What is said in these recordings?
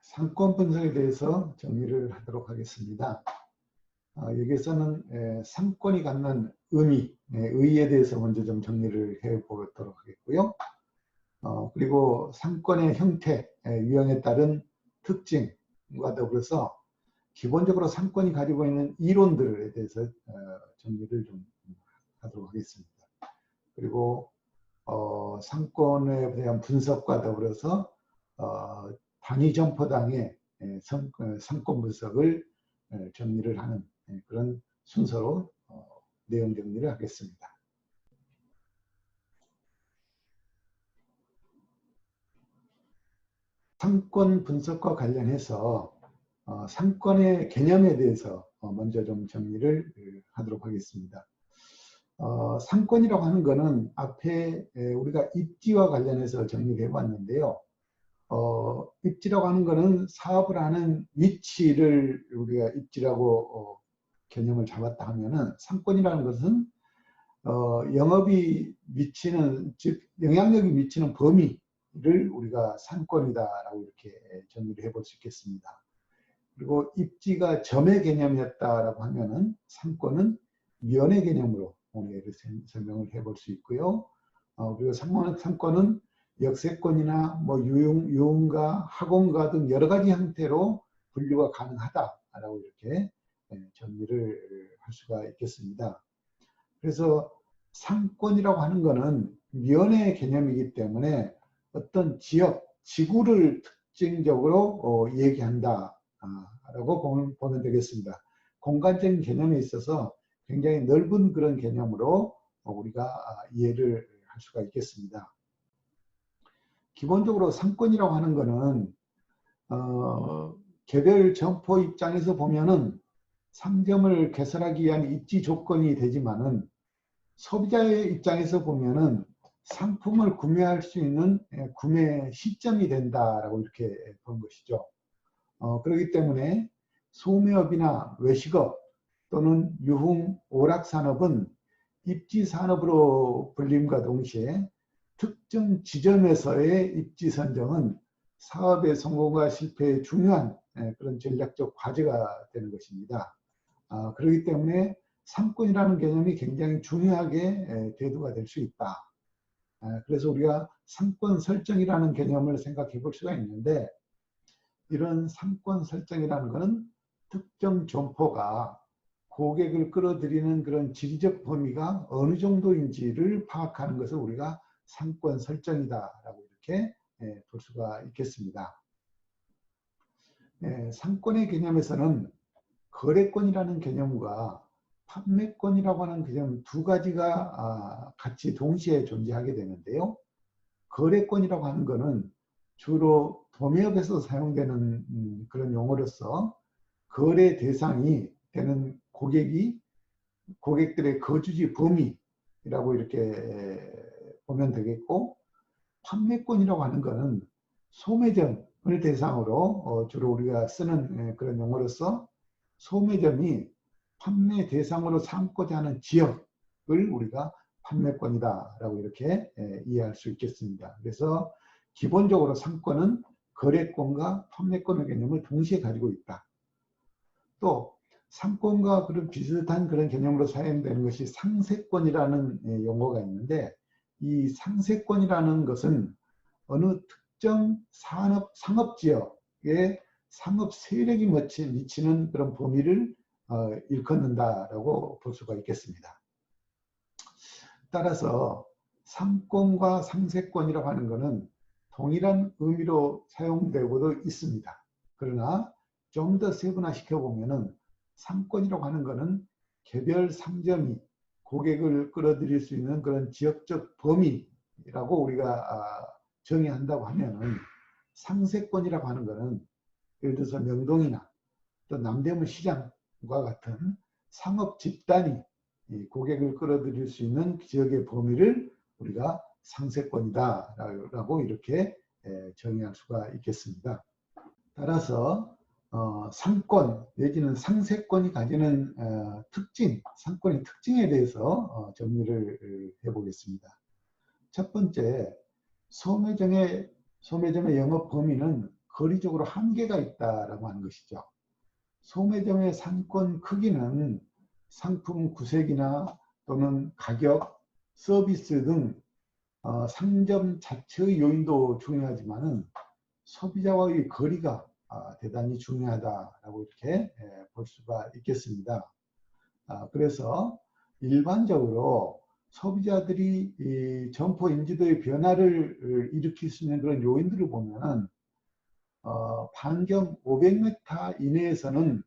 상권 분석에 대해서 정리를 하도록 하겠습니다. 여기에서는 상권이 갖는 의미, 의의에 대해서 먼저 좀 정리를 해보도록 하겠고요. 그리고 상권의 형태, 유형에 따른 특징과 더불어서 기본적으로 상권이 가지고 있는 이론들에 대해서 정리를 좀 하도록 하겠습니다. 그리고 상권에 대한 분석과 더불어서 단위 점포당의 상권 분석을 정리를 하는 그런 순서로 내용 정리를 하겠습니다. 상권 분석과 관련해서 상권의 개념에 대해서 먼저 좀 정리를 하도록 하겠습니다. 상권이라고 하는 것은 앞에 우리가 입지와 관련해서 정리를 해봤는데요. 입지라고 하는 것은 사업을 하는 위치를 우리가 입지라고 개념을 잡았다 하면은, 상권이라는 것은 영업이 미치는, 즉 영향력이 미치는 범위를 우리가 상권이다라고 이렇게 정리를 해볼 수 있겠습니다. 그리고 입지가 점의 개념이었다라고 하면은 상권은 면의 개념으로 오늘 설명을 해볼 수 있고요. 그리고 상권은 역세권이나 뭐 유흥가, 학원가 등 여러 가지 형태로 분류가 가능하다라고 이렇게 정리를 할 수가 있겠습니다. 그래서 상권이라고 하는 것은 면의 개념이기 때문에 어떤 지역, 지구를 특징적으로 얘기한다라고 보면 되겠습니다. 공간적인 개념에 있어서 굉장히 넓은 그런 개념으로 우리가 이해를 할 수가 있겠습니다. 기본적으로 상권이라고 하는 것은 개별 점포 입장에서 보면은 상점을 개설하기 위한 입지 조건이 되지만은, 소비자의 입장에서 보면은 상품을 구매할 수 있는 구매 시점이 된다라고 이렇게 본 것이죠. 그렇기 때문에 소매업이나 외식업 또는 유흥, 오락산업은 입지산업으로 불림과 동시에 특정 지점에서의 입지 선정은 사업의 성공과 실패의 중요한 그런 전략적 과제가 되는 것입니다. 그렇기 때문에 상권이라는 개념이 굉장히 중요하게 대두가 될 수 있다. 그래서 우리가 상권 설정이라는 개념을 생각해 볼 수가 있는데, 이런 상권 설정이라는 것은 특정 점포가 고객을 끌어들이는 그런 지리적 범위가 어느 정도인지를 파악하는 것을 우리가 상권 설정이다라고 이렇게 볼 수가 있겠습니다. 상권의 개념에서는 거래권이라는 개념과 판매권이라고 하는 개념 두 가지가 같이 동시에 존재하게 되는데요. 거래권이라고 하는 것은 주로 도매업에서 사용되는 그런 용어로서 거래 대상이 되는 고객들의 거주지 범위라고 이렇게 보면 되겠고, 판매권이라고 하는 것은 소매점을 대상으로 주로 우리가 쓰는 그런 용어로서 소매점이 판매 대상으로 삼고자 하는 지역을 우리가 판매권이다라고 이렇게 이해할 수 있겠습니다. 그래서 기본적으로 상권은 거래권과 판매권의 개념을 동시에 가지고 있다. 또 상권과 그런 비슷한 그런 개념으로 사용되는 것이 상세권이라는 용어가 있는데, 이 상세권이라는 것은 어느 특정 상업지역에 상업 세력이 미치는 그런 범위를 일컫는다라고 볼 수가 있겠습니다. 따라서 상권과 상세권이라고 하는 것은 동일한 의미로 사용되고도 있습니다. 그러나 좀 더 세분화시켜 보면은, 상권이라고 하는 것은 개별 상점이 고객을 끌어들일 수 있는 그런 지역적 범위라고 우리가 정의한다고 하면은, 상세권이라고 하는 것은 예를 들어서 명동이나 또 남대문 시장과 같은 상업 집단이 고객을 끌어들일 수 있는 지역의 범위를 우리가 상세권이다라고 이렇게 정의할 수가 있겠습니다. 따라서 상권 내지는 상세권이 가지는 특징, 상권의 특징에 대해서 정리를 해보겠습니다. 첫 번째, 소매점의 영업 범위는 거리적으로 한계가 있다라고 하는 것이죠. 소매점의 상권 크기는 상품 구색이나 또는 가격, 서비스 등 상점 자체의 요인도 중요하지만은 소비자와의 거리가 대단히 중요하다라고 이렇게 볼 수가 있겠습니다. 그래서 일반적으로 소비자들이 이 점포 인지도의 변화를 일으킬 수 있는 그런 요인들을 보면은 반경 500m 이내에서는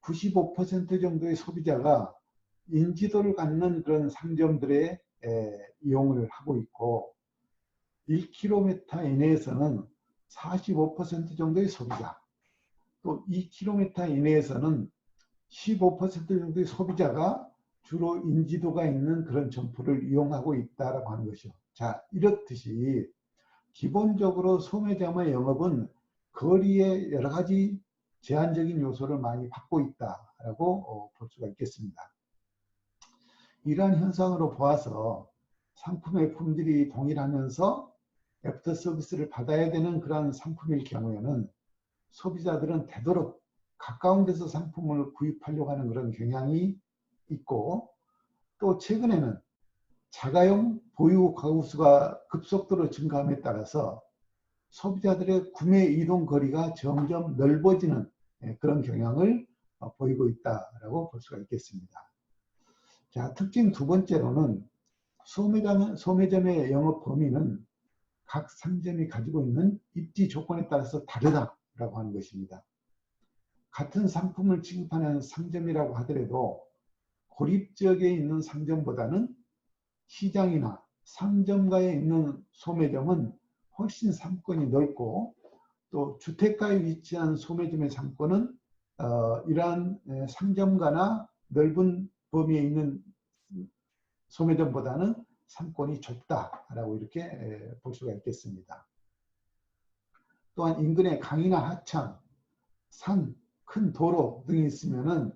95% 정도의 소비자가 인지도를 갖는 그런 상점들에 이용을 하고 있고 1km 이내에서는 45% 정도의 소비자, 또 2km 이내에서는 15% 정도의 소비자가 주로 인지도가 있는 그런 점포를 이용하고 있다라고 하는 것이죠. 자, 이렇듯이 기본적으로 소매점의 영업은 거리의 여러 가지 제한적인 요소를 많이 받고 있다라고 볼 수가 있겠습니다. 이러한 현상으로 보아서 상품의 품질이 동일하면서 애프터 서비스를 받아야 되는 그런 상품일 경우에는 소비자들은 되도록 가까운 데서 상품을 구입하려고 하는 그런 경향이 있고, 또 최근에는 자가용 보유 가구 수가 급속도로 증가함에 따라서 소비자들의 구매 이동 거리가 점점 넓어지는 그런 경향을 보이고 있다라고 볼 수가 있겠습니다. 자, 특징 두 번째로는 소매점의 영업 범위는 각 상점이 가지고 있는 입지 조건에 따라서 다르다라고 하는 것입니다. 같은 상품을 취급하는 상점이라고 하더라도 고립 지역에 있는 상점보다는 시장이나 상점가에 있는 소매점은 훨씬 상권이 넓고, 또 주택가에 위치한 소매점의 상권은 이러한 상점가나 넓은 범위에 있는 소매점보다는 상권이 좁다라고 이렇게 볼 수가 있겠습니다. 또한 인근에 강이나 하천, 산, 큰 도로 등이 있으면은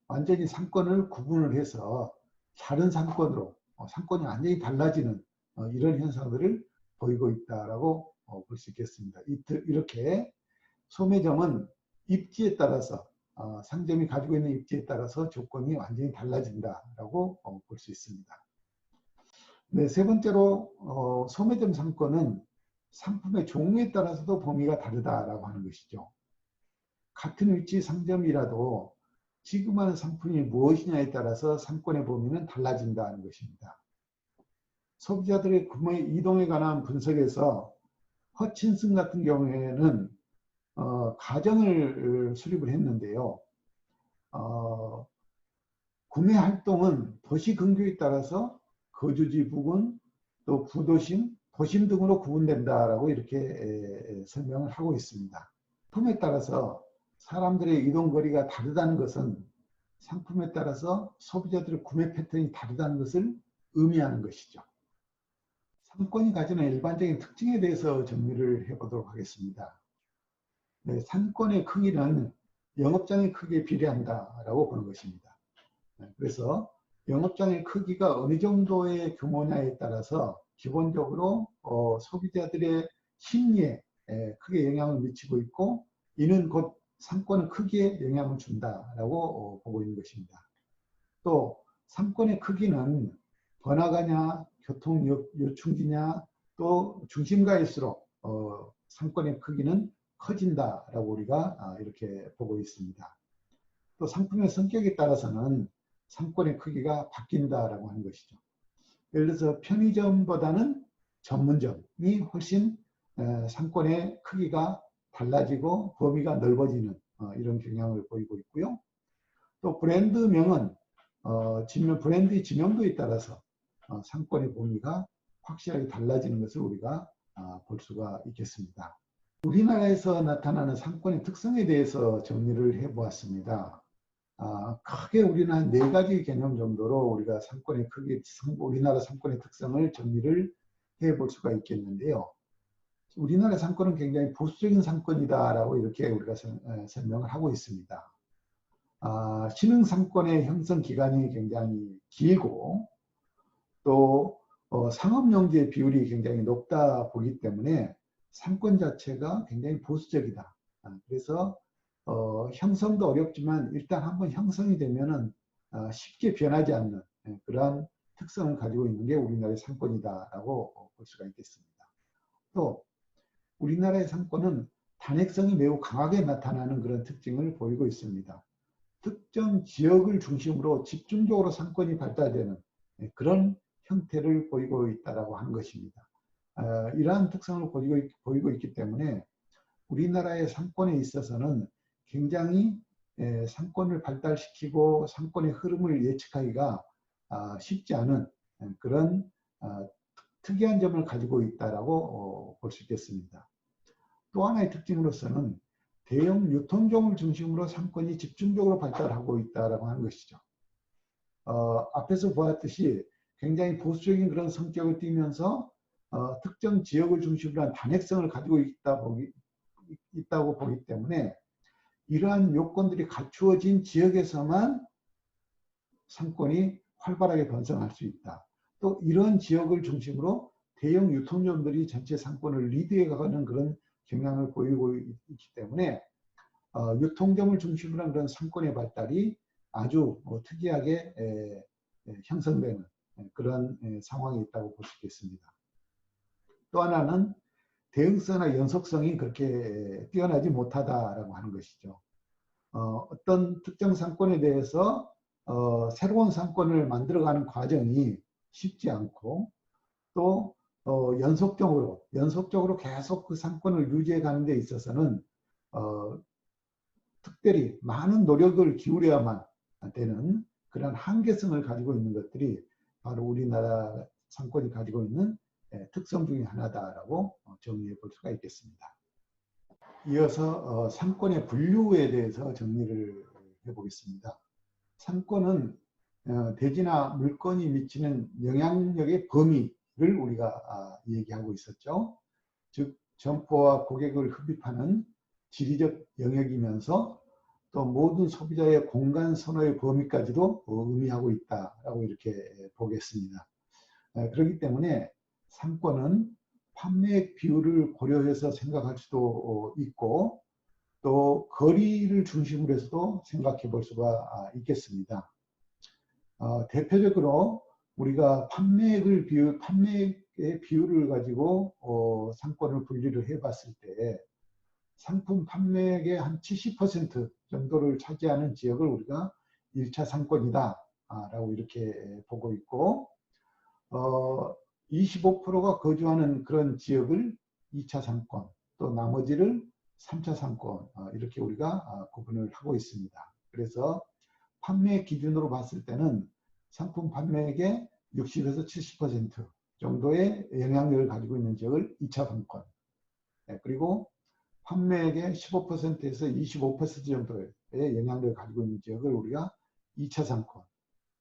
완전히 상권을 구분을 해서 다른 상권으로 상권이 완전히 달라지는 이런 현상들을 보이고 있다라고 볼 수 있겠습니다. 이렇게 소매점은 입지에 따라서 상점이 가지고 있는 입지에 따라서 조건이 완전히 달라진다라고 볼 수 있습니다. 네, 세 번째로 소매점 상권은 상품의 종류에 따라서도 범위가 다르다라고 하는 것이죠. 같은 위치 상점이라도 지급하는 상품이 무엇이냐에 따라서 상권의 범위는 달라진다는 것입니다. 소비자들의 구매 이동에 관한 분석에서 허친슨 같은 경우에는 가정을 수립을 했는데요. 구매 활동은 도시 근교에 따라서 거주지 부근, 또 구도심, 도심 등으로 구분된다라고 이렇게 설명을 하고 있습니다. 상품에 따라서 사람들의 이동 거리가 다르다는 것은 상품에 따라서 소비자들의 구매 패턴이 다르다는 것을 의미하는 것이죠. 상권이 가지는 일반적인 특징에 대해서 정리를 해보도록 하겠습니다. 네, 상권의 크기는 영업장의 크기에 비례한다라고 보는 것입니다. 그래서 영업장의 크기가 어느 정도의 규모냐에 따라서 기본적으로 소비자들의 심리에 크게 영향을 미치고 있고, 이는 곧 상권의 크기에 영향을 준다라고 보고 있는 것입니다. 또 상권의 크기는 번화가냐, 교통 요충지냐, 또 중심가일수록 상권의 크기는 커진다라고 우리가 이렇게 보고 있습니다. 또 상품의 성격에 따라서는 상권의 크기가 바뀐다라고 하는 것이죠. 예를 들어서 편의점보다는 전문점이 훨씬 상권의 크기가 달라지고 범위가 넓어지는 이런 경향을 보이고 있고요. 또 브랜드명은 브랜드의 지명도에 따라서 상권의 범위가 확실하게 달라지는 것을 우리가 볼 수가 있겠습니다. 우리나라에서 나타나는 상권의 특성에 대해서 정리를 해보았습니다. 크게 우리는 한 4가지 개념 정도로 우리가 상권의 크기, 우리나라 상권의 특성을 정리를 해볼 수가 있겠는데요. 우리나라 상권은 굉장히 보수적인 상권이다라고 이렇게 우리가 설명을 하고 있습니다. 신흥 상권의 형성 기간이 굉장히 길고, 또 상업용지의 비율이 굉장히 높다 보기 때문에 상권 자체가 굉장히 보수적이다. 그래서 형성도 어렵지만 일단 한번 형성이 되면은 쉽게 변하지 않는 그러한 특성을 가지고 있는 게 우리나라의 상권이다라고 볼 수가 있겠습니다. 또 우리나라의 상권은 단핵성이 매우 강하게 나타나는 그런 특징을 보이고 있습니다. 특정 지역을 중심으로 집중적으로 상권이 발달되는 그런 형태를 보이고 있다고 하는 것입니다. 이러한 특성을 보이고 있기 때문에 우리나라의 상권에 있어서는 굉장히 상권을 발달시키고 상권의 흐름을 예측하기가 쉽지 않은 그런 특이한 점을 가지고 있다고 볼 수 있겠습니다. 또 하나의 특징으로서는 대형 유통종을 중심으로 상권이 집중적으로 발달하고 있다고 하는 것이죠. 앞에서 보았듯이 굉장히 보수적인 그런 성격을 띠면서 특정 지역을 중심으로 한 단핵성을 가지고 있다고 보기 때문에 이러한 요건들이 갖추어진 지역에서만 상권이 활발하게 번성할 수 있다. 또 이런 지역을 중심으로 대형 유통점들이 전체 상권을 리드해 가는 그런 경향을 보이고 있기 때문에 유통점을 중심으로 한 그런 상권의 발달이 아주 특이하게 형성되는 그런 상황이 있다고 볼 수 있겠습니다. 또 하나는 대응성이나 연속성이 그렇게 뛰어나지 못하다라고 하는 것이죠. 어떤 특정 상권에 대해서 새로운 상권을 만들어가는 과정이 쉽지 않고 또 연속적으로 계속 그 상권을 유지해 가는 데 있어서는 특별히 많은 노력을 기울여야만 되는 그런 한계성을 가지고 있는 것들이 바로 우리나라 상권이 가지고 있는 특성 중에 하나다라고 정리해 볼 수가 있겠습니다. 이어서 상권의 분류에 대해서 정리를 해보겠습니다. 상권은 대지나 물건이 미치는 영향력의 범위를 우리가 얘기하고 있었죠. 즉 점포와 고객을 흡입하는 지리적 영역이면서 또 모든 소비자의 공간 선호의 범위까지도 의미하고 있다라고 이렇게 보겠습니다. 그렇기 때문에 상권은 판매액 비율을 고려해서 생각할 수도 있고 또 거리를 중심으로 해서도 생각해 볼 수가 있겠습니다. 대표적으로 우리가 판매액의 비율을 가지고 상권을 분류를 해 봤을 때 상품 판매액의 한 70% 정도를 차지하는 지역을 우리가 1차 상권이다 라고 이렇게 보고 있고 25%가 거주하는 그런 지역을 2차 상권, 또 나머지를 3차 상권 이렇게 우리가 구분을 하고 있습니다. 그래서 판매 기준으로 봤을 때는 상품 판매액의 60에서 70% 정도의 영향력을 가지고 있는 지역을 2차 상권, 그리고 판매액의 15%에서 25% 정도의 영향력을 가지고 있는 지역을 우리가 2차 상권,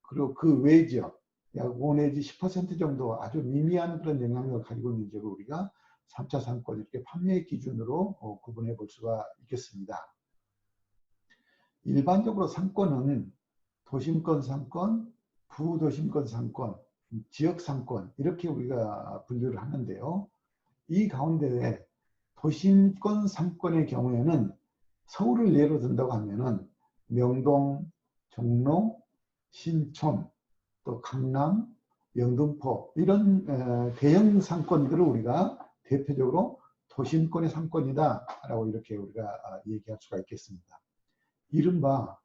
그리고 그 외 지역 약 5 내지 10% 정도 아주 미미한 그런 영향력을 가지고 있는 지역을 우리가 3차 상권 이렇게 판매 기준으로 구분해 볼 수가 있겠습니다. 일반적으로 상권은 도심권 상권, 부도심권 상권, 지역 상권 이렇게 우리가 분류를 하는데요. 이 가운데 도심권 상권의 경우에는 서울을 예로 든다고 하면은 명동, 종로, 신촌, 또 강남, 영등포 이런 대형 상권들을 우리가 대표적으로 도심권의 상권이다라고 이렇게 우리가 얘기할 수가 있겠습니다. 이른바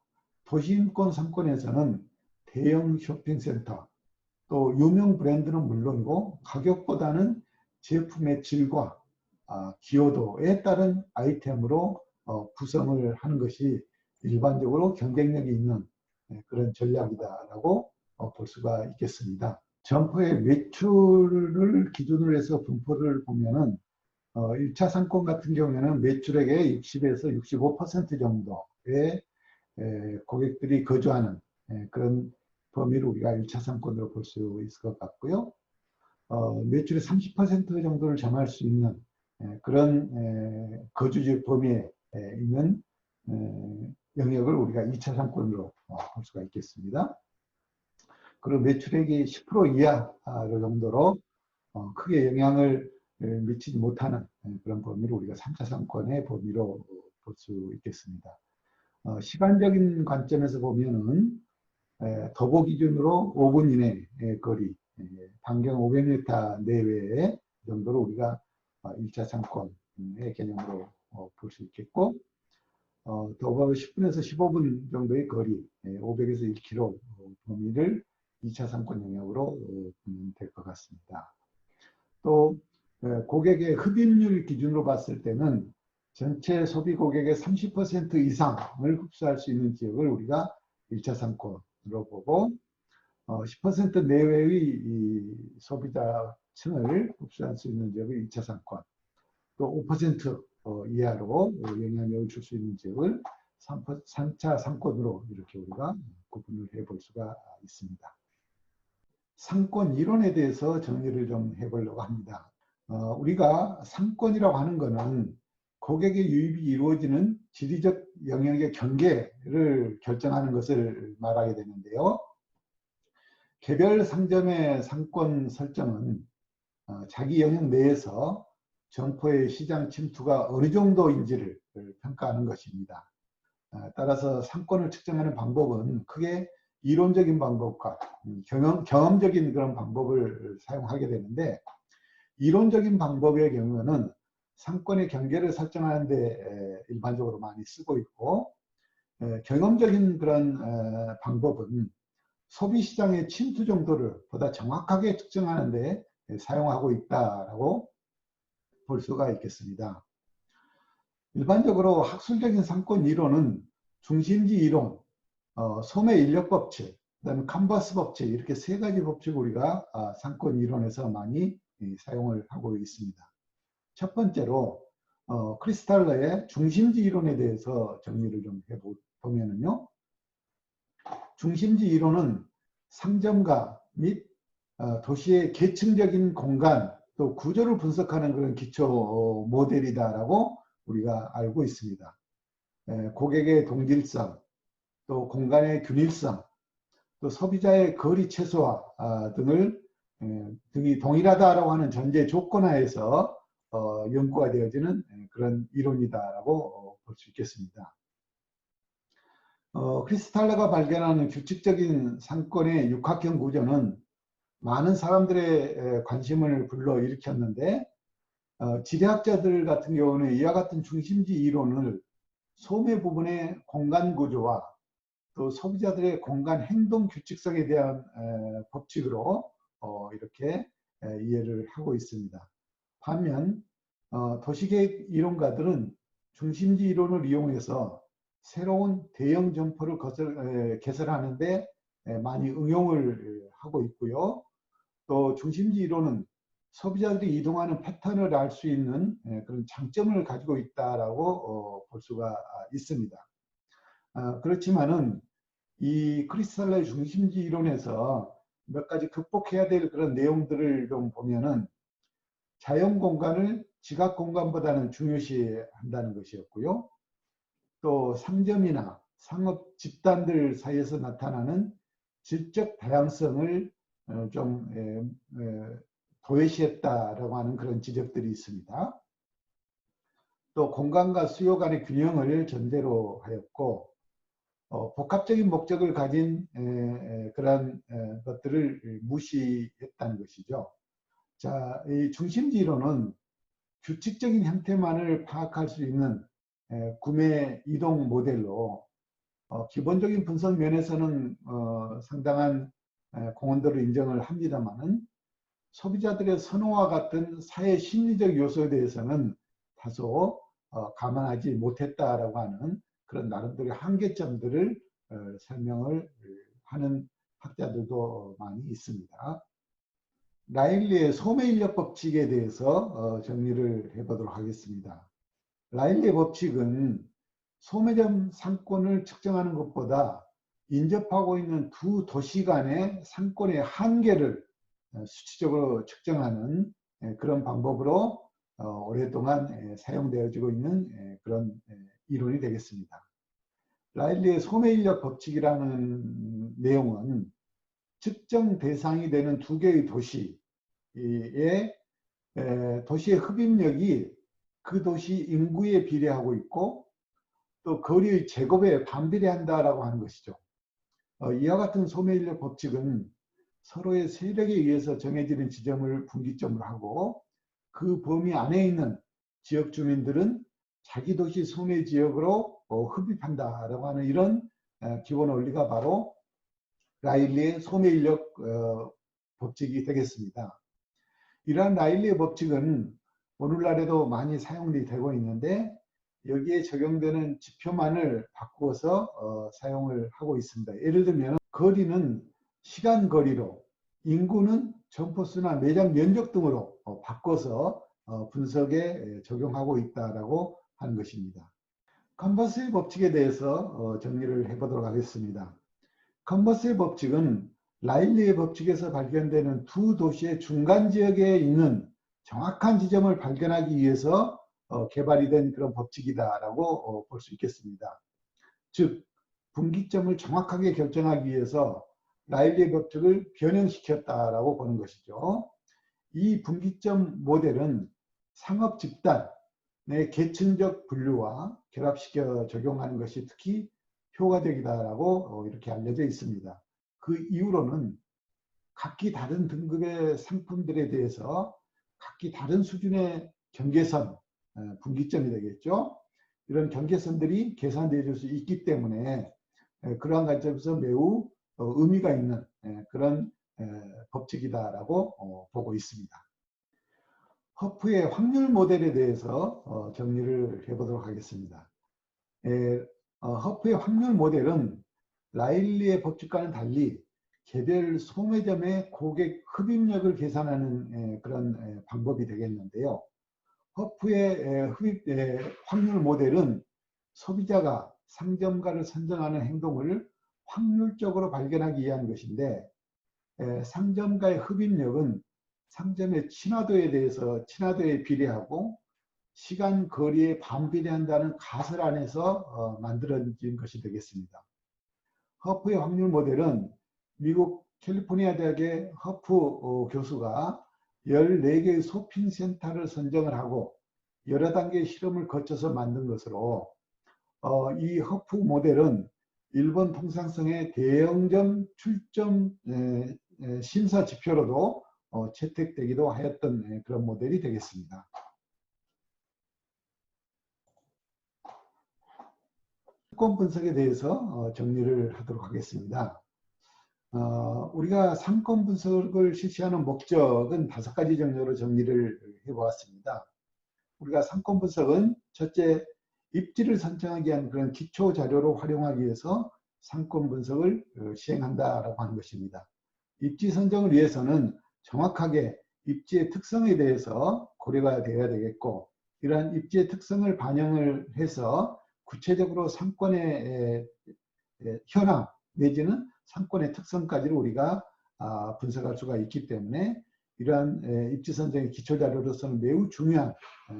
도심권 상권에서는 대형 쇼핑센터, 또 유명 브랜드는 물론이고 가격보다는 제품의 질과 기여도에 따른 아이템으로 구성을 하는 것이 일반적으로 경쟁력이 있는 그런 전략이다라고 볼 수가 있겠습니다. 점포의 매출을 기준으로 해서 분포를 보면은 1차 상권 같은 경우에는 매출액의 60에서 65% 정도의 고객들이 거주하는 그런 범위를 우리가 1차 상권으로 볼 수 있을 것 같고요. 매출의 30% 정도를 점할 수 있는 그런 거주지 범위에 있는 영역을 우리가 2차 상권으로 볼 수가 있겠습니다. 그리고 매출액이 10% 이하 정도로 크게 영향을 미치지 못하는 그런 범위를 우리가 3차 상권의 범위로 볼 수 있겠습니다. 시간적인 관점에서 보면은 도보 기준으로 5분 이내의 거리, 반경 500m 내외의 정도로 우리가 1차 상권의 개념으로 볼 수 있겠고, 도보로 10분에서 15분 정도의 거리, 500에서 1km 범위를 2차 상권 영역으로 보면 될 것 같습니다. 또 고객의 흡입률 기준으로 봤을 때는 전체 소비 고객의 30% 이상을 흡수할 수 있는 지역을 우리가 1차 상권으로 보고, 10% 내외의 이 소비자층을 흡수할 수 있는 지역을 2차 상권, 또 5% 이하로 영향력을 줄 수 있는 지역을 3차 상권으로 이렇게 우리가 구분을 해볼 수가 있습니다. 상권 이론에 대해서 정리를 좀 해보려고 합니다. 우리가 상권이라고 하는 것은 고객의 유입이 이루어지는 지리적 영역의 경계를 결정하는 것을 말하게 되는데요. 개별 상점의 상권 설정은 자기 영역 내에서 점포의 시장 침투가 어느 정도인지를 평가하는 것입니다. 따라서 상권을 측정하는 방법은 크게 이론적인 방법과 경험적인 그런 방법을 사용하게 되는데, 이론적인 방법의 경우는 상권의 경계를 설정하는 데 일반적으로 많이 쓰고 있고, 경험적인 그런 방법은 소비시장의 침투 정도를 보다 정확하게 측정하는 데 사용하고 있다고 볼 수가 있겠습니다. 일반적으로 학술적인 상권 이론은 중심지 이론, 소매 인력 법칙, 그다음에 칸버스 법칙, 이렇게 세 가지 법칙을 우리가 상권 이론에서 많이 사용을 하고 있습니다. 첫 번째로 크리스탈러의 중심지 이론에 대해서 정리를 좀 해보면요. 중심지 이론은 상점가 및 도시의 계층적인 공간 또 구조를 분석하는 그런 기초 모델이다라고 우리가 알고 있습니다. 고객의 동질성, 또 공간의 균일성, 또 소비자의 거리 최소화 등이 동일하다라고 하는 전제 조건하에서 연구가 되어지는 그런 이론이다라고 볼 수 있겠습니다. 크리스탈러가 발견하는 규칙적인 상권의 육각형 구조는 많은 사람들의 관심을 불러일으켰는데, 지리학자들 같은 경우는 이와 같은 중심지 이론을 소매 부분의 공간 구조와 또 소비자들의 공간 행동 규칙성에 대한 법칙으로 이렇게 이해를 하고 있습니다. 반면 도시계획 이론가들은 중심지 이론을 이용해서 새로운 대형 점포를 개설하는데 많이 응용을 하고 있고요. 또 중심지 이론은 소비자들이 이동하는 패턴을 알 수 있는 그런 장점을 가지고 있다라고 볼 수가 있습니다. 그렇지만은 이 크리스탈러의 중심지 이론에서 몇 가지 극복해야 될 그런 내용들을 좀 보면은 자연 공간을 지각 공간보다는 중요시 한다는 것이었고요. 또 상점이나 상업 집단들 사이에서 나타나는 질적 다양성을 좀 도외시했다라고 하는 그런 지적들이 있습니다. 또 공간과 수요 간의 균형을 전제로 하였고, 복합적인 목적을 가진 그런 것들을 무시했다는 것이죠. 자, 이 중심지 이론은 규칙적인 형태만을 파악할 수 있는 구매 이동 모델로 기본적인 분석 면에서는 상당한 공헌도를 인정을 합니다만은, 소비자들의 선호와 같은 사회 심리적 요소에 대해서는 다소 감안하지 못했다라고 하는 그런 나름대로의 한계점들을 설명을 하는 학자들도 많이 있습니다. 라일리의 소매인력 법칙에 대해서 정리를 해보도록 하겠습니다. 라일리의 법칙은 소매점 상권을 측정하는 것보다 인접하고 있는 두 도시 간의 상권의 한계를 수치적으로 측정하는 그런 방법으로 오랫동안 사용되어지고 있는 그런 이론이 되겠습니다. 라일리의 소매인력 법칙이라는 내용은 측정 대상이 되는 두 개의 도시의 도시의 흡입력이 그 도시 인구에 비례하고 있고, 또 거리의 제곱에 반비례한다라고 하는 것이죠. 이와 같은 소매인력 법칙은 서로의 세력에 의해서 정해지는 지점을 분기점으로 하고 그 범위 안에 있는 지역 주민들은 자기 도시 소매 지역으로 흡입한다라고 하는 이런 기본 원리가 바로 라일리의 소매인력 법칙이 되겠습니다. 이러한 라일리의 법칙은 오늘날에도 많이 사용되고 있는데 여기에 적용되는 지표만을 바꾸어서 사용을 하고 있습니다. 예를 들면 거리는 시간 거리로, 인구는 점포수나 매장 면적 등으로 바꿔서 분석에 적용하고 있다라고 하는 것입니다. 컨버스의 법칙에 대해서 정리를 해보도록 하겠습니다. 컨버스의 법칙은 라일리의 법칙에서 발견되는 두 도시의 중간 지역에 있는 정확한 지점을 발견하기 위해서 개발이 된 그런 법칙이다라고 볼 수 있겠습니다. 즉 분기점을 정확하게 결정하기 위해서 라일리의 법칙을 변형시켰다라고 보는 것이죠. 이 분기점 모델은 상업 집단의 계층적 분류와 결합시켜 적용하는 것이 특히 효과적이다라고 이렇게 알려져 있습니다. 그 이유로는 각기 다른 등급의 상품들에 대해서 각기 다른 수준의 경계선, 분기점이 되겠죠. 이런 경계선들이 계산되어 수 있기 때문에 그러한 관점에서 매우 의미가 있는 그런 법칙이다라고 보고 있습니다. 허프의 확률 모델에 대해서 정리를 해보도록 하겠습니다. 허프의 확률 모델은 라일리의 법칙과는 달리 개별 소매점의 고객 흡입력을 계산하는 그런 방법이 되겠는데요. 허프의 흡입 확률 모델은 소비자가 상점가를 선정하는 행동을 확률적으로 발견하기 위한 것인데 상점가의 흡입력은 상점의 친화도에 비례하고 시간 거리에 반비례한다는 가설 안에서 만들어진 것이 되겠습니다. 허프의 확률 모델은 미국 캘리포니아 대학의 허프 교수가 14개의 쇼핑센터를 선정을 하고 여러 단계의 실험을 거쳐서 만든 것으로 이 허프 모델은 일본 통상성의 대형점 출점 심사 지표로도 채택되기도 하였던 그런 모델이 되겠습니다. 상권 분석에 대해서 정리를 하도록 하겠습니다. 우리가 상권 분석을 실시하는 목적은 5가지 정도로 정리를 해보았습니다. 우리가 상권 분석은 첫째, 입지를 선정하기 위한 그런 기초 자료로 활용하기 위해서 상권 분석을 시행한다라고 하는 것입니다. 입지 선정을 위해서는 정확하게 입지의 특성에 대해서 고려가 되어야 되겠고 이러한 입지의 특성을 반영을 해서 구체적으로 상권의 현황 내지는 상권의 특성까지를 우리가 분석할 수가 있기 때문에 이러한 입지 선정의 기초 자료로서는 매우 중요한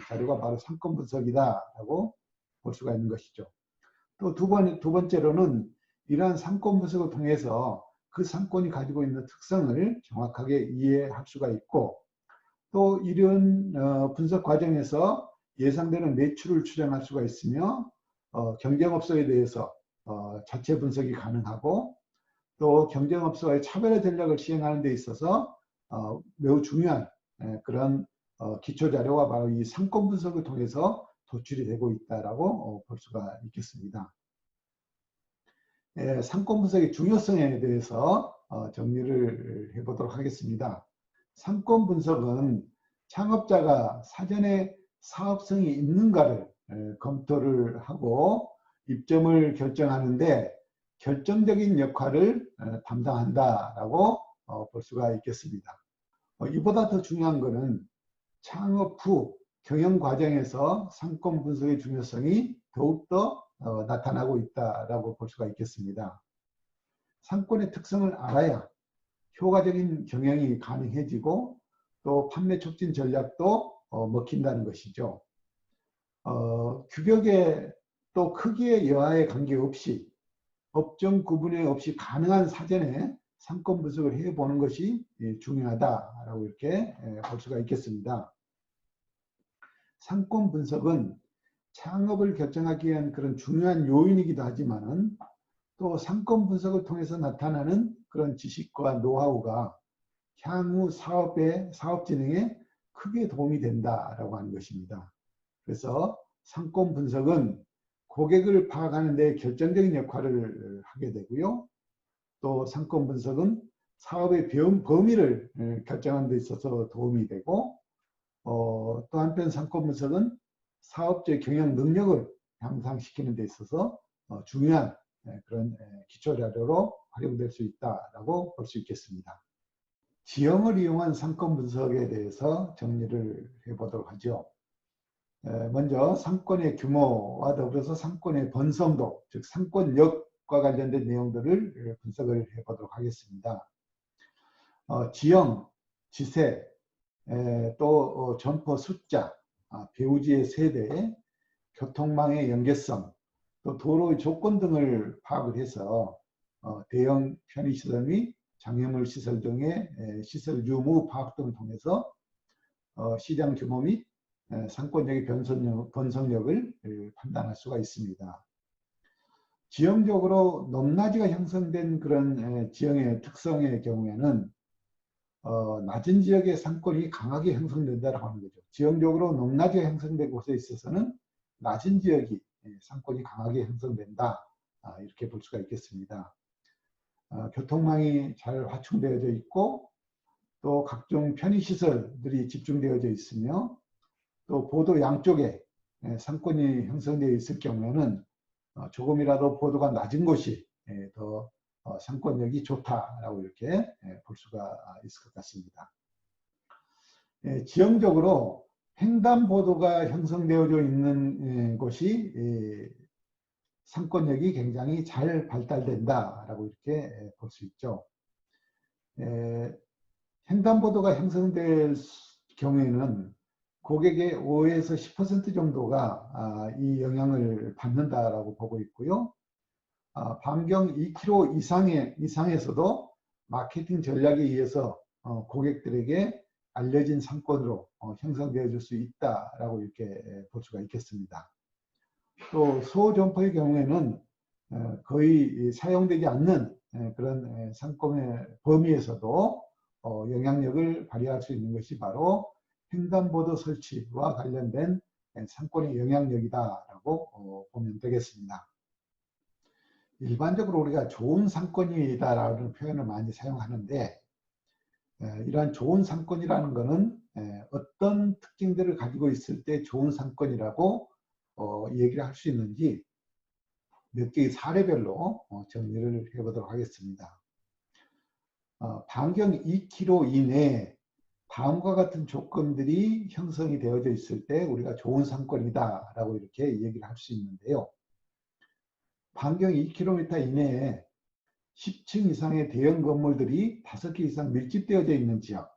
자료가 바로 상권 분석이다라고 볼 수가 있는 것이죠. 또 두 번째로는 이러한 상권 분석을 통해서 그 상권이 가지고 있는 특성을 정확하게 이해할 수가 있고 또 이런 분석 과정에서 예상되는 매출을 추정할 수가 있으며 경쟁업소에 대해서 자체 분석이 가능하고 또 경쟁업소와의 차별화 전략을 시행하는 데 있어서 매우 중요한 그런 기초 자료가 바로 이 상권 분석을 통해서 도출이 되고 있다라고 볼 수가 있겠습니다. 상권 분석의 중요성에 대해서 정리를 해보도록 하겠습니다. 상권 분석은 창업자가 사전에 사업성이 있는가를 검토를 하고 입점을 결정하는데 결정적인 역할을 담당한다라고 볼 수가 있겠습니다. 이보다 더 중요한 것은 창업 후 경영 과정에서 상권 분석의 중요성이 더욱더 나타나고 있다라고 볼 수가 있겠습니다. 상권의 특성을 알아야 효과적인 경영이 가능해지고 또 판매 촉진 전략도 먹힌다는 것이죠. 규격에 또 크기의 여하에 관계없이 업종 구분에 없이 가능한 사전에 상권 분석을 해보는 것이 중요하다라고 이렇게 볼 수가 있겠습니다. 상권 분석은 창업을 결정하기 위한 그런 중요한 요인이기도 하지만은 또 상권 분석을 통해서 나타나는 그런 지식과 노하우가 향후 사업 진행에 크게 도움이 된다라고 하는 것입니다. 그래서 상권 분석은 고객을 파악하는 데 결정적인 역할을 하게 되고요. 또 상권 분석은 사업의 범위를 결정하는 데 있어서 도움이 되고, 또 한편 상권 분석은 사업주의 경영 능력을 향상시키는 데 있어서 중요한 그런 기초 자료로 활용될 수 있다라고 볼 수 있겠습니다. 지형을 이용한 상권 분석에 대해서 정리를 해보도록 하죠. 먼저 상권의 규모와 더불어서 상권의 번성도, 즉 상권력과 관련된 내용들을 분석을 해보도록 하겠습니다. 지형, 지세, 또 점포 숫자, 배후지의 세대, 교통망의 연계성, 또 도로의 조건 등을 파악을 해서 대형 편의시설 및 장애물 시설 등의 시설 유무 파악 등을 통해서 시장 규모 및 상권력의 번성력을 판단할 수가 있습니다. 지형적으로 높낮이가 형성된 그런 지형의 특성의 경우에는 낮은 지역의 상권이 강하게 형성된다고 하는 거죠. 지형적으로 높낮이가 형성된 곳에 있어서는 낮은 지역이 상권이 강하게 형성된다. 이렇게 볼 수가 있겠습니다. 교통망이 잘 확충되어져 있고 또 각종 편의시설들이 집중되어져 있으며 또 보도 양쪽에 상권이 형성되어 있을 경우에는 조금이라도 보도가 낮은 곳이 더 상권력이 좋다라고 이렇게 볼 수가 있을 것 같습니다. 지형적으로 횡단보도가 형성되어져 있는 곳이 상권력이 굉장히 잘 발달된다라고 이렇게 볼 수 있죠. 횡단보도가 형성될 경우에는 고객의 5에서 10% 정도가 이 영향을 받는다라고 보고 있고요. 반경 2km 이상에서도 마케팅 전략에 의해서 고객들에게 알려진 상권으로 형성되어 줄 수 있다라고 이렇게 볼 수가 있겠습니다. 또 소점포의 경우에는 거의 사용되지 않는 그런 상권의 범위에서도 영향력을 발휘할 수 있는 것이 바로 횡단보도 설치와 관련된 상권의 영향력이다라고 보면 되겠습니다. 일반적으로 우리가 좋은 상권이다라는 표현을 많이 사용하는데 이러한 좋은 상권이라는 것은 어떤 특징들을 가지고 있을 때 좋은 상권이라고 얘기를 할 수 있는지 몇 개의 사례별로 정리를 해보도록 하겠습니다. 반경 2km 이내에 다음과 같은 조건들이 형성이 되어져 있을 때 우리가 좋은 상권이다라고 이렇게 얘기를 할 수 있는데요. 반경 2km 이내에 10층 이상의 대형 건물들이 5개 이상 밀집되어져 있는 지역,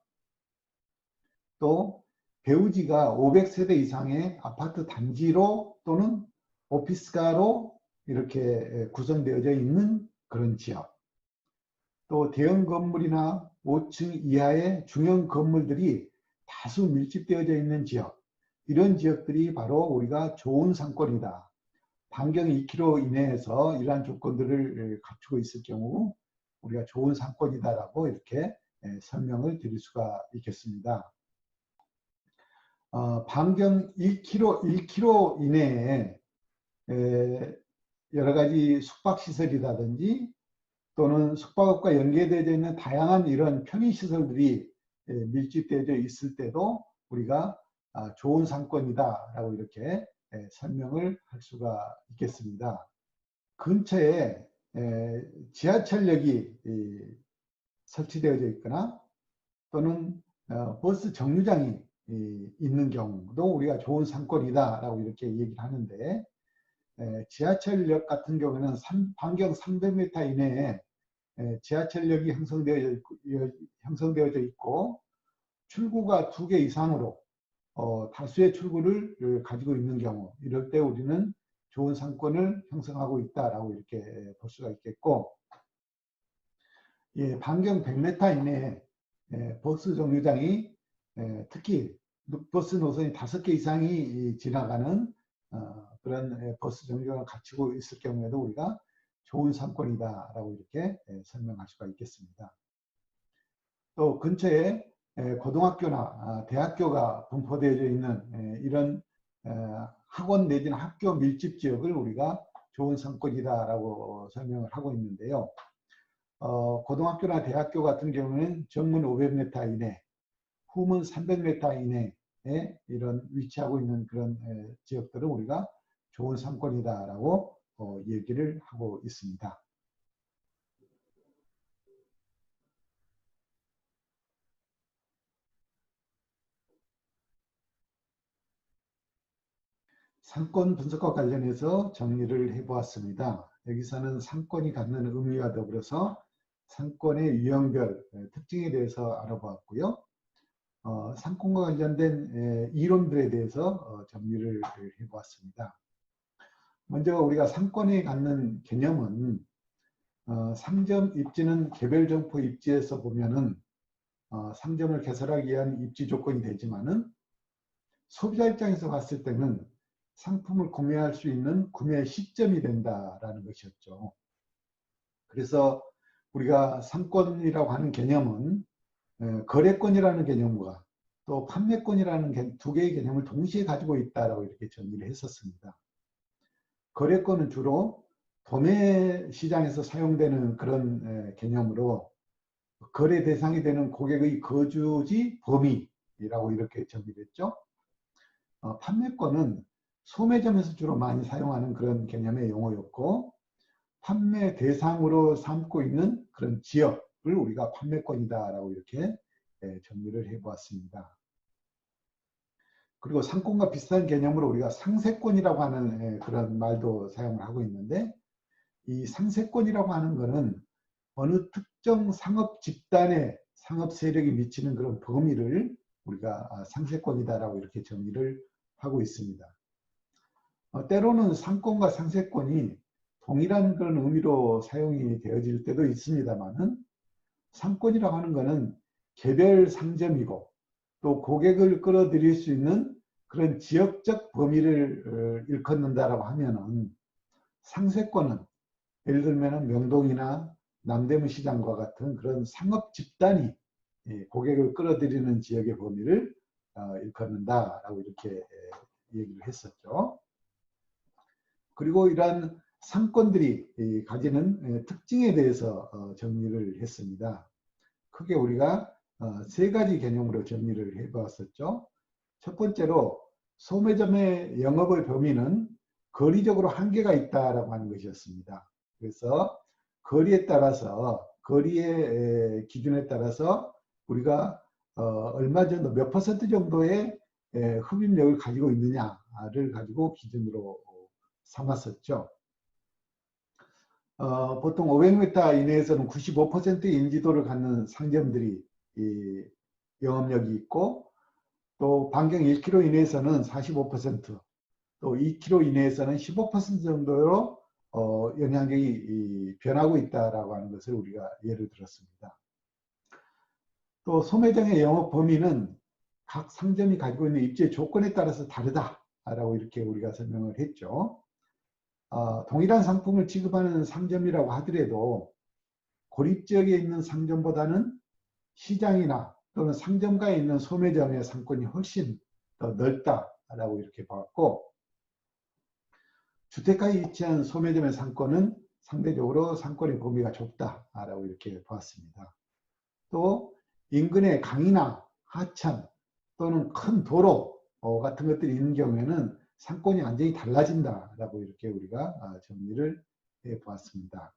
또 배후지가 500세대 이상의 아파트 단지로 또는 오피스가로 이렇게 구성되어져 있는 그런 지역, 또 대형 건물이나 5층 이하의 중형 건물들이 다수 밀집되어져 있는 지역, 이런 지역들이 바로 우리가 좋은 상권이다. 반경 2km 이내에서 이러한 조건들을 갖추고 있을 경우 우리가 좋은 상권이다라고 이렇게 설명을 드릴 수가 있겠습니다. 반경 1km 이내에 여러 가지 숙박시설이라든지 또는 숙박업과 연계되어 있는 다양한 이런 편의시설들이 밀집되어 있을 때도 우리가 좋은 상권이다라고 이렇게 설명을 할 수가 있겠습니다. 근처에 지하철역이 설치되어져 있거나 또는 버스 정류장이 있는 경우도 우리가 좋은 상권이다라고 이렇게 얘기를 하는데, 지하철역 같은 경우는 반경 300m 이내에 지하철역이 형성되어져 있고 출구가 2개 이상으로 다수의 출구를 가지고 있는 경우, 이럴 때 우리는 좋은 상권을 형성하고 있다라고 이렇게 볼 수가 있겠고, 반경 100m 이내에 버스 정류장이 특히 버스 노선이 5개 이상이 지나가는 그런 버스 정류장을 갖추고 있을 경우에도 우리가 좋은 상권이다라고 이렇게 설명할 수가 있겠습니다. 또 근처에 고등학교나 대학교가 분포되어 있는 이런 학원 내지는 학교 밀집 지역을 우리가 좋은 상권이다라고 설명을 하고 있는데요. 고등학교나 대학교 같은 경우는 정문 500m 이내, 후문 300m 이내에 이런 위치하고 있는 그런 지역들은 우리가 좋은 상권이다라고 얘기를 하고 있습니다. 상권 분석과 관련해서 정리를 해보았습니다. 여기서는 상권이 갖는 의미와 더불어서 상권의 유형별 특징에 대해서 알아보았고요. 상권과 관련된 이론들에 대해서 정리를 해보았습니다. 먼저 우리가 상권이 갖는 개념은 상점 입지는 개별 점포 입지에서 보면은 상점을 개설하기 위한 입지 조건이 되지만은 소비자 입장에서 봤을 때는 상품을 구매할 수 있는 구매 시점이 된다라는 것이었죠. 그래서 우리가 상권이라고 하는 개념은 거래권이라는 개념과 또 판매권이라는 두 개의 개념을 동시에 가지고 있다라고 이렇게 정리를 했었습니다. 거래권은 주로 도매 시장에서 사용되는 그런 개념으로 거래 대상이 되는 고객의 거주지 범위라고 이렇게 정리를 했죠. 판매권은 소매점에서 주로 많이 사용하는 그런 개념의 용어였고, 판매 대상으로 삼고 있는 그런 지역을 우리가 판매권이다라고 이렇게 정리를 해보았습니다. 그리고 상권과 비슷한 개념으로 우리가 상세권이라고 하는 그런 말도 사용을 하고 있는데, 이 상세권이라고 하는 것은 어느 특정 상업 집단의 상업 세력이 미치는 그런 범위를 우리가 상세권이다라고 이렇게 정리를 하고 있습니다. 때로는 상권과 상세권이 동일한 그런 의미로 사용이 되어질 때도 있습니다만은, 상권이라고 하는 것은 개별 상점이고 또 고객을 끌어들일 수 있는 그런 지역적 범위를 일컫는다라고 하면은, 상세권은 예를 들면 명동이나 남대문 시장과 같은 그런 상업 집단이 고객을 끌어들이는 지역의 범위를 일컫는다라고 이렇게 얘기를 했었죠. 그리고 이러한 상권들이 가지는 특징에 대해서 정리를 했습니다. 크게 우리가 세 가지 개념으로 정리를 해봤었죠. 첫 번째로 소매점의 영업의 범위는 거리적으로 한계가 있다라고 하는 것이었습니다. 그래서 거리에 따라서, 거리의 기준에 따라서 우리가 얼마 정도, 몇 퍼센트 정도의 흡입력을 가지고 있느냐를 가지고 기준으로 삼았었죠. 보통 500m 이내에서는 95%의 인지도를 갖는 상점들이 영업력이 있고, 또 반경 1km 이내에서는 45%, 또 2km 이내에서는 15% 정도로 영향력이 변하고 있다라고 하는 것을 우리가 예를 들었습니다. 또 소매점의 영업 범위는 각 상점이 가지고 있는 입지 조건에 따라서 다르다라고 이렇게 우리가 설명을 했죠. 동일한 상품을 취급하는 상점이라고 하더라도 고립지역에 있는 상점보다는 시장이나 또는 상점가에 있는 소매점의 상권이 훨씬 더 넓다라고 이렇게 봤고, 주택가에 위치한 소매점의 상권은 상대적으로 상권의 범위가 좁다라고 이렇게 봤습니다. 또 인근의 강이나 하천 또는 큰 도로 같은 것들이 있는 경우에는 상권이 완전히 달라진다라고 이렇게 우리가 정리를 해 보았습니다.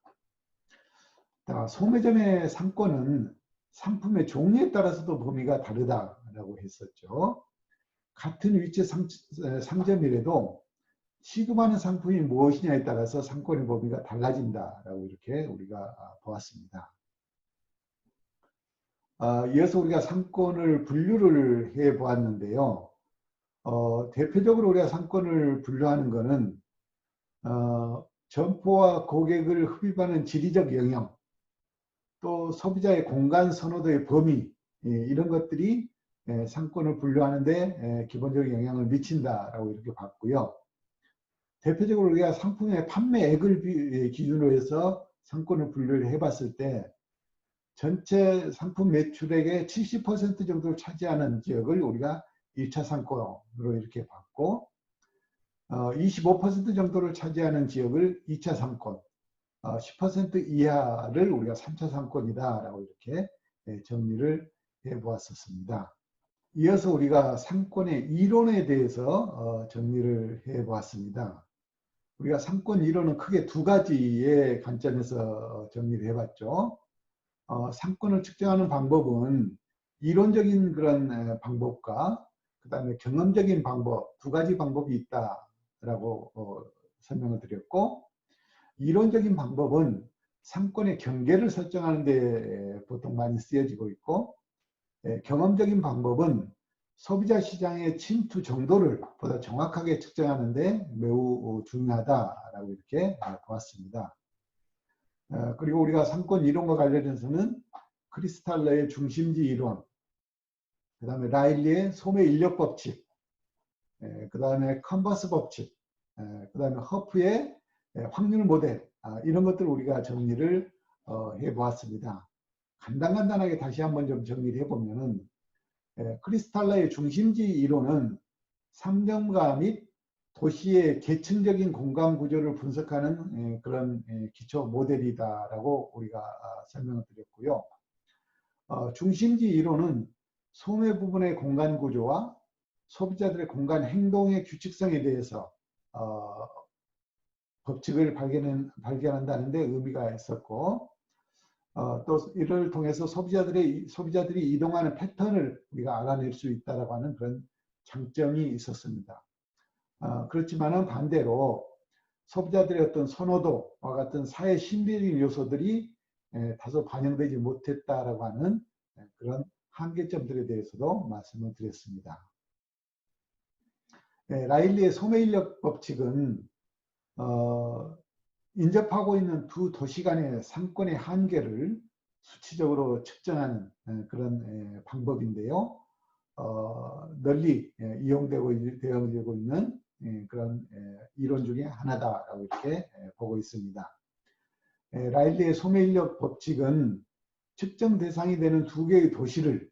소매점의 상권은 상품의 종류에 따라서도 범위가 다르다라고 했었죠. 같은 위치의 상점이라도 취급하는 상품이 무엇이냐에 따라서 상권의 범위가 달라진다라고 이렇게 우리가 보았습니다. 이어서 우리가 상권을 분류를 해 보았는데요. 대표적으로 우리가 상권을 분류하는 것은 점포와 고객을 흡입하는 지리적 영역, 또 소비자의 공간 선호도의 범위, 이런 것들이 상권을 분류하는 데 기본적인 영향을 미친다라고 이렇게 봤고요. 대표적으로 우리가 상품의 판매액을 기준으로 해서 상권을 분류를 해봤을 때 전체 상품 매출액의 70% 정도를 차지하는 지역을 우리가 1차 상권으로 이렇게 봤고 25% 정도를 차지하는 지역을 2차 상권, 10% 이하를 우리가 3차 상권이다라고 이렇게 정리를 해보았었습니다. 이어서 우리가 상권의 이론에 대해서 정리를 해보았습니다. 우리가 상권 이론은 크게 두 가지의 관점에서 정리를 해봤죠. 상권을 측정하는 방법은 이론적인 그런 방법과 그 다음에 경험적인 방법, 두 가지 방법이 있다라고 설명을 드렸고, 이론적인 방법은 상권의 경계를 설정하는 데 보통 많이 쓰여지고 있고, 경험적인 방법은 소비자 시장의 침투 정도를 보다 정확하게 측정하는 데 매우 중요하다라고 이렇게 보았습니다. 그리고 우리가 상권 이론과 관련해서는 크리스탈러의 중심지 이론, 그 다음에 라일리의 소매 인력 법칙, 그 다음에 컨버스 법칙, 그 다음에 허프의 확률 모델, 이런 것들을 우리가 정리를 해보았습니다. 간단하게 다시 한번 좀 정리를 해보면은 크리스탈러의 중심지 이론은 상점가 및 도시의 계층적인 공간 구조를 분석하는 그런 기초 모델이다라고 우리가 설명을 드렸고요. 중심지 이론은 소매 부분의 공간 구조와 소비자들의 공간 행동의 규칙성에 대해서 법칙을 발견한다는 데 의미가 있었고, 또 이를 통해서 소비자들이 이동하는 패턴을 우리가 알아낼 수 있다라고 하는 그런 장점이 있었습니다. 그렇지만은 반대로 소비자들의 어떤 선호도와 같은 사회 심리적인 요소들이 다소 반영되지 못했다라고 하는 그런 한계점들에 대해서도 말씀을 드렸습니다. 라일리의 소매인력 법칙은 인접하고 있는 두 도시 간의 상권의 한계를 수치적으로 측정하는 그런 방법인데요. 널리 이용되고 있는 그런 이론 중에 하나다라고 이렇게 보고 있습니다. 라일리의 소매인력 법칙은 측정 대상이 되는 두 개의 도시를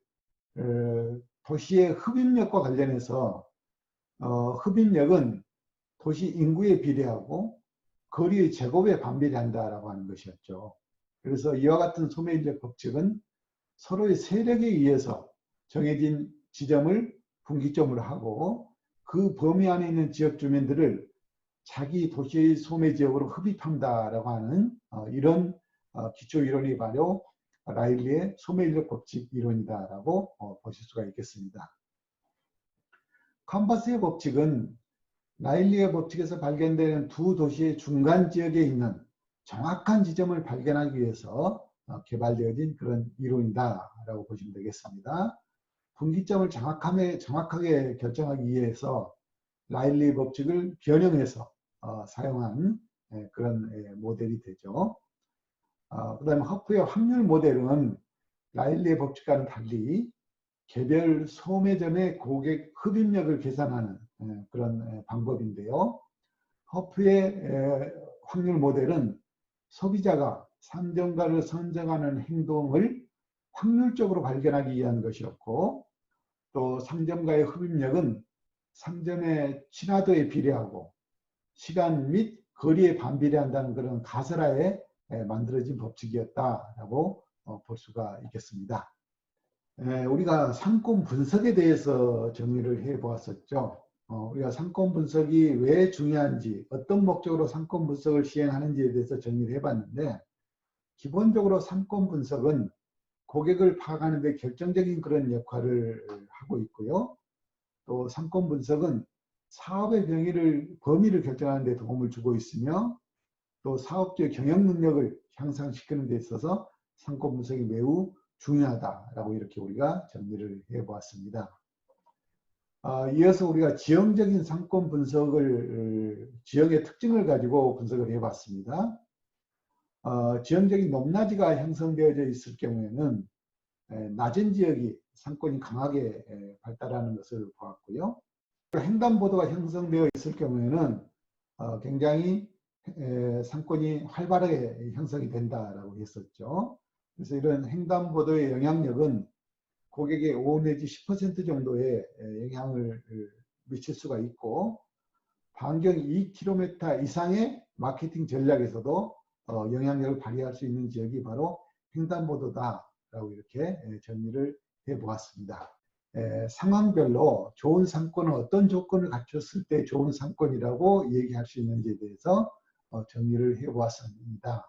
도시의 흡입력과 관련해서 흡입력은 도시 인구에 비례하고 거리의 제곱에 반비례한다라고 하는 것이었죠. 그래서 이와 같은 소매인력 법칙은 서로의 세력에 의해서 정해진 지점을 분기점으로 하고 그 범위 안에 있는 지역 주민들을 자기 도시의 소매 지역으로 흡입한다라고 하는 이런 기초 이론이 바로 라일리의 소매인력 법칙 이론이다라고 보실 수가 있겠습니다. 컨버스의 법칙은 라일리의 법칙에서 발견되는 두 도시의 중간 지역에 있는 정확한 지점을 발견하기 위해서 개발되어진 그런 이론이다라고 보시면 되겠습니다. 분기점을 정확하게 결정하기 위해서 라일리 법칙을 변형해서 사용한 그런 모델이 되죠. 그 다음에 허프의 확률 모델은 라일리의 법칙과는 달리 개별 소매점의 고객 흡입력을 계산하는 그런 방법인데요. 허프의 확률 모델은 소비자가 상점가를 선정하는 행동을 확률적으로 발견하기 위한 것이었고, 또 상점가의 흡입력은 상점의 친화도에 비례하고 시간 및 거리에 반비례한다는 그런 가설하에 만들어진 법칙이었다라고 볼 수가 있겠습니다. 우리가 상권 분석에 대해서 정리를 해보았었죠. 우리가 상권 분석이 왜 중요한지, 어떤 목적으로 상권 분석을 시행하는지에 대해서 정리를 해봤는데, 기본적으로 상권 분석은 고객을 파악하는 데 결정적인 그런 역할을 하고 있고요. 또 상권 분석은 사업의 범위를 결정하는 데 도움을 주고 있으며, 또 사업주의 경영 능력을 향상시키는 데 있어서 상권 분석이 매우 중요하다라고 이렇게 우리가 정리를 해보았습니다. 이어서 우리가 지형적인 상권 분석을, 지형의 특징을 가지고 분석을 해봤습니다. 지형적인 높낮이가 형성되어져 있을 경우에는 낮은 지역이 상권이 강하게 발달하는 것을 보았고요. 횡단보도가 형성되어 있을 경우에는 굉장히 상권이 활발하게 형성이 된다라고 했었죠. 그래서 이런 횡단보도의 영향력은 고객의 5 내지 10% 정도의 영향을 미칠 수가 있고, 반경 2km 이상의 마케팅 전략에서도 영향력을 발휘할 수 있는 지역이 바로 횡단보도다라고 이렇게 정리를 해보았습니다. 상황별로 좋은 상권은 어떤 조건을 갖췄을 때 좋은 상권이라고 얘기할 수 있는지에 대해서 정리를 해보았습니다.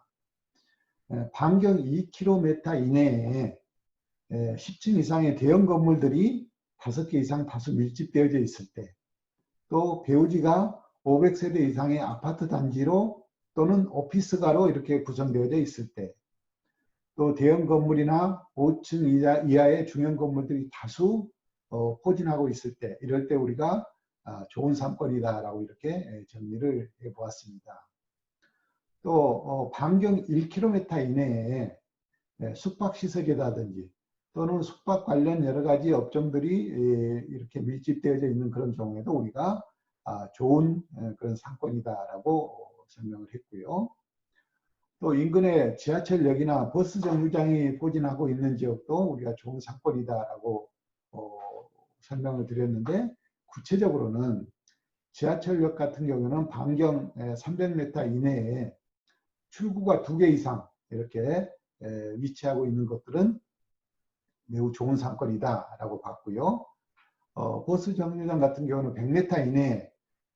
반경 2km 이내에 10층 이상의 대형 건물들이 5개 이상 다수 밀집되어져 있을 때, 또 배우지가 500세대 이상의 아파트 단지로 또는 오피스가로 이렇게 구성되어져 있을 때, 또 대형 건물이나 5층 이하의 중형 건물들이 다수 포진하고 있을 때, 이럴 때 우리가 좋은 상권이다라고 이렇게 정리를 해보았습니다. 또 반경 1km 이내에 숙박시설이라든지 또는 숙박 관련 여러 가지 업종들이 이렇게 밀집되어져 있는 그런 경우에도 우리가 좋은 그런 상권이다라고 설명을 했고요. 또 인근에 지하철역이나 버스 정류장이 포진하고 있는 지역도 우리가 좋은 상권이다라고 설명을 드렸는데, 구체적으로는 지하철역 같은 경우는 반경 300m 이내에 출구가 2개 이상 이렇게 위치하고 있는 것들은 매우 좋은 상권이다라고 봤고요. 버스 정류장 같은 경우는 100m 이내에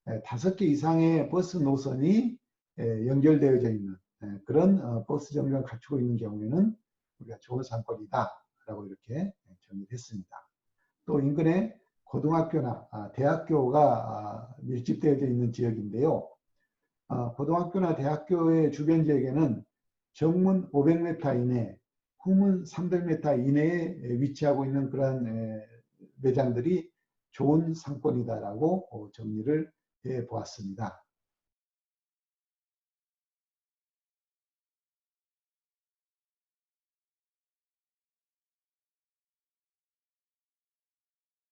5개 이상의 버스 노선이 연결되어져 있는 그런 버스 정류장을 갖추고 있는 경우에는 우리가 좋은 상권이다라고 이렇게 정리를 했습니다. 또 인근에 고등학교나 대학교가 밀집되어져 있는 지역인데요. 고등학교나 대학교의 주변 지역에는 정문 500m 이내, 후문 300m 이내에 위치하고 있는 그런 매장들이 좋은 상권이다라고 정리를 해 보았습니다.